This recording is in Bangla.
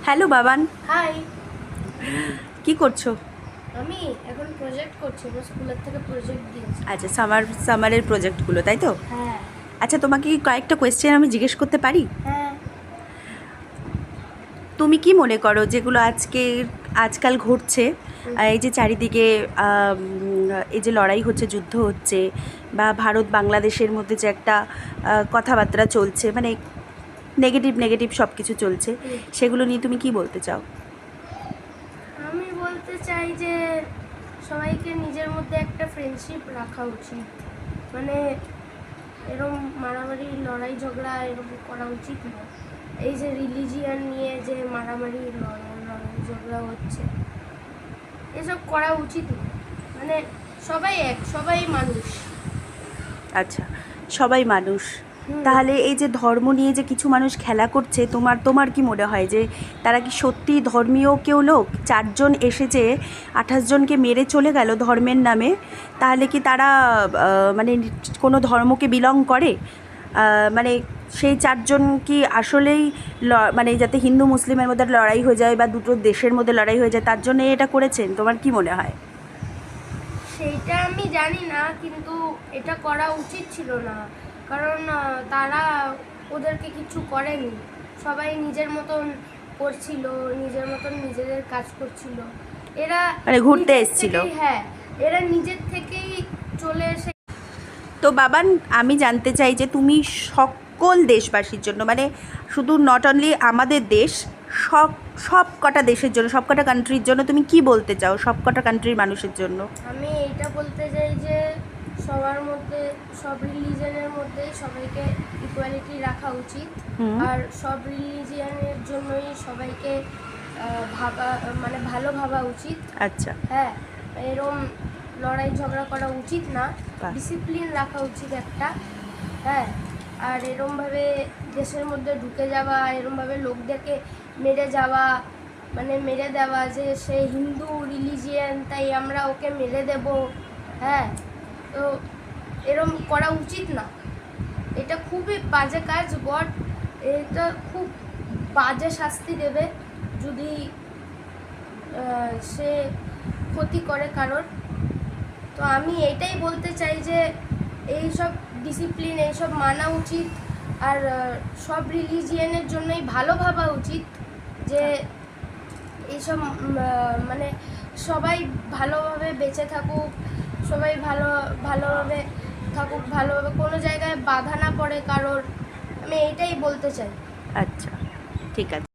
Hello Baban, high. কি করছো? আমি এখন প্রজেক্ট করছি, আমার স্কুলের থেকে প্রজেক্ট দিয়েছে। আচ্ছা, সামারের প্রজেক্টগুলো, তাই তো? হ্যাঁ আচ্ছা, তোমাকে কি কয়েকটা কোয়েশ্চেন আমি জিজ্ঞেস করতে পারি? হ্যাঁ। তুমি কি মনে করো যেগুলো আজকাল ঘটছে, এই যে চারিদিকে এই যে লড়াই হচ্ছে, যুদ্ধ হচ্ছে, বা ভারত বাংলাদেশের মধ্যে যে একটা কথাবার্তা চলছে, মানে নেগেটিভ সব কিছু চলছে, সেগুলো নিয়ে তুমি কি বলতে চাও? আমি বলতে চাই যে সবাইকে নিজের মধ্যে একটা ফ্রেন্ডশিপ রাখা উচিত, মানে এরকম মারামারি লড়াই ঝগড়া এরকম করা উচিত না। এই যে রিলিজিয়ান নিয়ে যে মারামারি লড়াই ঝগড়া হচ্ছে, এসব করা উচিত না। মানে সবাই সবাই মানুষ। আচ্ছা, সবাই মানুষ। তাহলে এই যে ধর্ম নিয়ে যে কিছু মানুষ খেলা করছে, তোমার কি মনে হয় যে তারা কি সত্যি ধর্মীয় কেউ লোক? 4 জন এসেছে, 28 জনকে মেরে চলে গেল ধর্মের নামে, তাহলে কি তারা মানে কোনো ধর্মকে বিলং করে? মানে সেই 4 জন কি আসলেই মানে যাতে হিন্দু মুসলিমের মধ্যে লড়াই হয়ে যায় বা দুটো দেশের মধ্যে লড়াই হয়ে যায়, তার জন্য এটা করেছেন? তোমার কি মনে হয়? সেইটা আমি জানি না, কিন্তু এটা করা উচিত ছিল না, কারণ তারা ওদেরকে কিছু করেনি। সবাই নিজের মতন করছিল, নিজের মতন নিজেদের কাজ করছিল। এরা মানে ঘুরতে এসেছিল। হ্যাঁ, এরা নিজের থেকেই চলে এসে। তো বাবান, আমি জানতে চাই যে তুমি সকল দেশবাসীর জন্য, মানে শুধু নট অনলি আমাদের দেশ, সব কটা দেশের জন্য, সব কটা কান্ট্রির জন্য তুমি কি বলতে চাও, সব কটা কান্ট্রির মানুষের জন্য? আমি এইটা বলতে চাই যে সবার মধ্যে, সব রিলিজিয়নের মধ্যে সবাইকে ইকুয়ালিটি রাখা উচিত। আর সব রিলিজিয়নের জন্যই সবাইকে মানে ভালো ভাবা উচিত। আচ্ছা, হ্যাঁ, এরম লড়াই ঝগড়া করা উচিত না, ডিসিপ্লিন রাখা উচিত একটা। হ্যাঁ, আর এরমভাবে দেশের মধ্যে ঢুকে যাওয়া, এরমভাবে লোকদেরকে মেরে যাওয়া, মানে মেরে দেওয়া যে সে হিন্দু রিলিজিয়ান তাই আমরা ওকে মেরে দেব, হ্যাঁ, তো এরম করা উচিত না। এটা খুবই বাজে কাজ। গড এটা খুব বাজে শাস্তি দেবে যদি সে ক্ষতি করে কারোর। তো আমি এটাই বলতে চাই যে এইসব ডিসিপ্লিন, এইসব মানা উচিত। আর সব রিলিজিয়ানের জন্যই ভালো ভাবা উচিত যে এইসব মানে সবাই ভালোভাবে বেঁচে থাকুক, সবাই ভালোভাবে থাকুক, ভালোভাবে কোনো জায়গায় বাধা না পড়ে কারোর। আমি এইটাই বলতে চাই। আচ্ছা, ঠিক আছে।